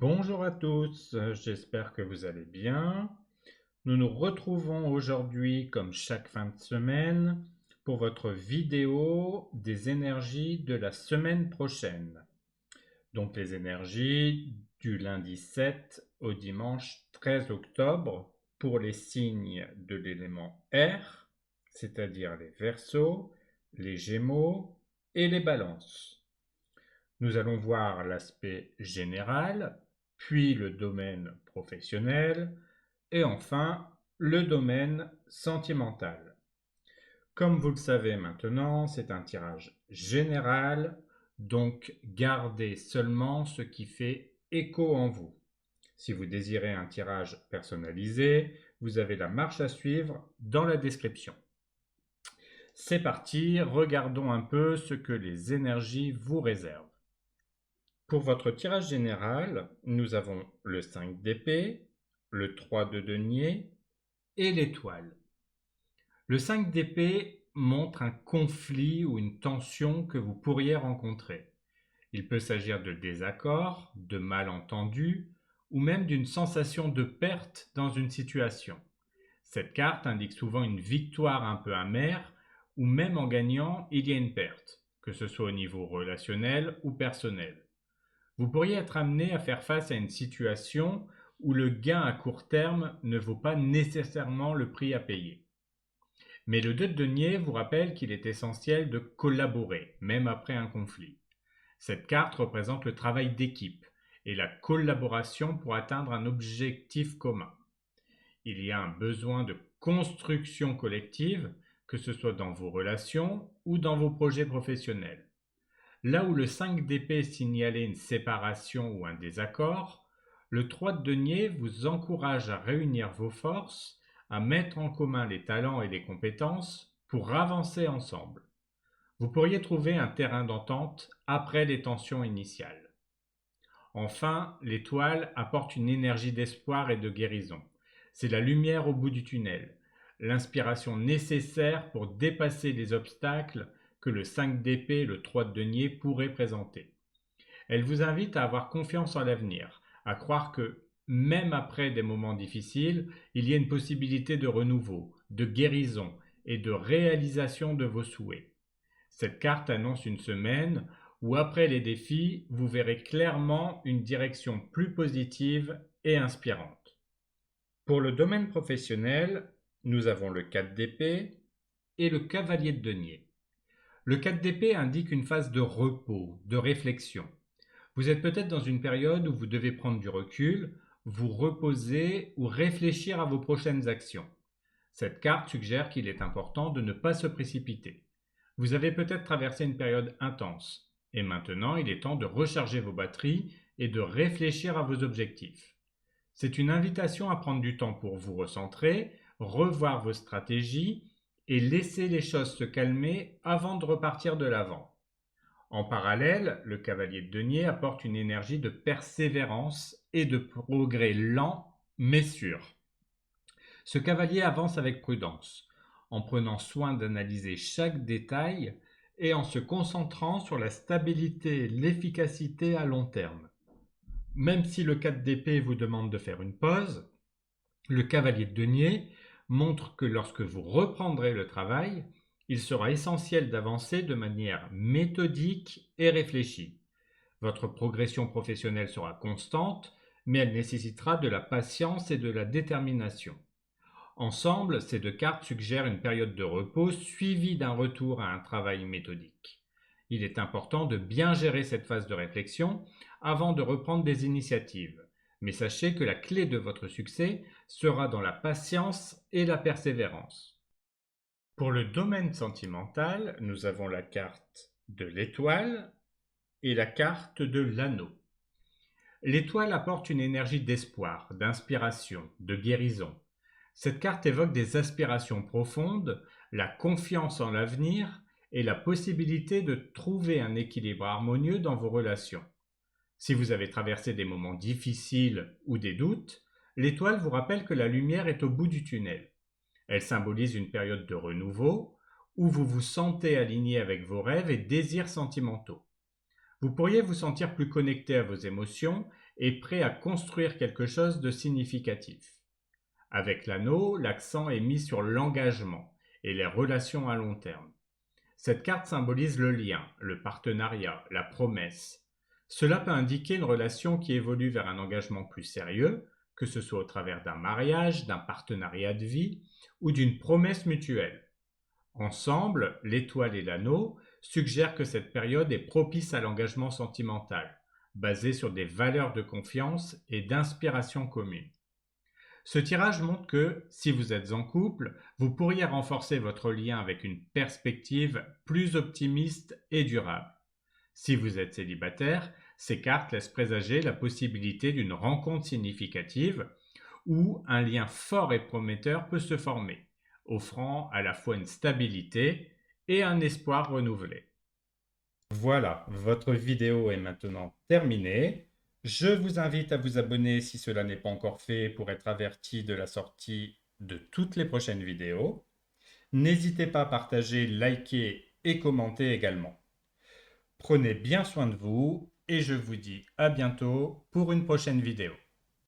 Bonjour à tous, j'espère que vous allez bien. Nous nous retrouvons aujourd'hui, comme chaque fin de semaine, pour votre vidéo des énergies de la semaine prochaine. Donc les énergies du lundi 7 au dimanche 13 octobre pour les signes de l'élément air, c'est-à-dire les Verseaux, les Gémeaux et les Balances. Nous allons voir l'aspect général, puis le domaine professionnel et enfin le domaine sentimental. Comme vous le savez maintenant, c'est un tirage général, donc gardez seulement ce qui fait écho en vous. Si vous désirez un tirage personnalisé, vous avez la marche à suivre dans la description. C'est parti, regardons un peu ce que les énergies vous réservent. Pour votre tirage général, nous avons le 5 d'épée, le 3 de denier et l'étoile. Le 5 d'épée montre un conflit ou une tension que vous pourriez rencontrer. Il peut s'agir de désaccords, de malentendus ou même d'une sensation de perte dans une situation. Cette carte indique souvent une victoire un peu amère ou même en gagnant, il y a une perte, que ce soit au niveau relationnel ou personnel. Vous pourriez être amené à faire face à une situation où le gain à court terme ne vaut pas nécessairement le prix à payer. Mais le 2 de denier vous rappelle qu'il est essentiel de collaborer, même après un conflit. Cette carte représente le travail d'équipe et la collaboration pour atteindre un objectif commun. Il y a un besoin de construction collective, que ce soit dans vos relations ou dans vos projets professionnels. Là où le 5 d'épée signalait une séparation ou un désaccord, le 3 de denier vous encourage à réunir vos forces, à mettre en commun les talents et les compétences pour avancer ensemble. Vous pourriez trouver un terrain d'entente après les tensions initiales. Enfin, l'étoile apporte une énergie d'espoir et de guérison. C'est la lumière au bout du tunnel, l'inspiration nécessaire pour dépasser les obstacles que le 5 d'épée et le 3 de denier pourraient présenter. Elle vous invite à avoir confiance en l'avenir, à croire que, même après des moments difficiles, il y a une possibilité de renouveau, de guérison et de réalisation de vos souhaits. Cette carte annonce une semaine où, après les défis, vous verrez clairement une direction plus positive et inspirante. Pour le domaine professionnel, nous avons le 4 d'épée et le cavalier de denier. Le 4 d'épée indique une phase de repos, de réflexion. Vous êtes peut-être dans une période où vous devez prendre du recul, vous reposer ou réfléchir à vos prochaines actions. Cette carte suggère qu'il est important de ne pas se précipiter. Vous avez peut-être traversé une période intense, et maintenant il est temps de recharger vos batteries et de réfléchir à vos objectifs. C'est une invitation à prendre du temps pour vous recentrer, revoir vos stratégies et laisser les choses se calmer avant de repartir de l'avant. En parallèle, le cavalier de denier apporte une énergie de persévérance et de progrès lent mais sûr. Ce cavalier avance avec prudence, en prenant soin d'analyser chaque détail et en se concentrant sur la stabilité et l'efficacité à long terme. Même si le 4 d'épée vous demande de faire une pause, le cavalier de denier montre que lorsque vous reprendrez le travail, il sera essentiel d'avancer de manière méthodique et réfléchie. Votre progression professionnelle sera constante, mais elle nécessitera de la patience et de la détermination. Ensemble, ces deux cartes suggèrent une période de repos suivie d'un retour à un travail méthodique. Il est important de bien gérer cette phase de réflexion avant de reprendre des initiatives. Mais sachez que la clé de votre succès sera dans la patience et la persévérance. Pour le domaine sentimental, nous avons la carte de l'étoile et la carte de l'anneau. L'étoile apporte une énergie d'espoir, d'inspiration, de guérison. Cette carte évoque des aspirations profondes, la confiance en l'avenir et la possibilité de trouver un équilibre harmonieux dans vos relations. Si vous avez traversé des moments difficiles ou des doutes, l'étoile vous rappelle que la lumière est au bout du tunnel. Elle symbolise une période de renouveau où vous vous sentez aligné avec vos rêves et désirs sentimentaux. Vous pourriez vous sentir plus connecté à vos émotions et prêt à construire quelque chose de significatif. Avec l'anneau, l'accent est mis sur l'engagement et les relations à long terme. Cette carte symbolise le lien, le partenariat, la promesse. Cela peut indiquer une relation qui évolue vers un engagement plus sérieux, que ce soit au travers d'un mariage, d'un partenariat de vie ou d'une promesse mutuelle. Ensemble, l'étoile et l'anneau suggèrent que cette période est propice à l'engagement sentimental, basé sur des valeurs de confiance et d'inspiration commune. Ce tirage montre que, si vous êtes en couple, vous pourriez renforcer votre lien avec une perspective plus optimiste et durable. Si vous êtes célibataire, ces cartes laissent présager la possibilité d'une rencontre significative où un lien fort et prometteur peut se former, offrant à la fois une stabilité et un espoir renouvelé. Voilà, votre vidéo est maintenant terminée. Je vous invite à vous abonner si cela n'est pas encore fait pour être averti de la sortie de toutes les prochaines vidéos. N'hésitez pas à partager, liker et commenter également. Prenez bien soin de vous et je vous dis à bientôt pour une prochaine vidéo.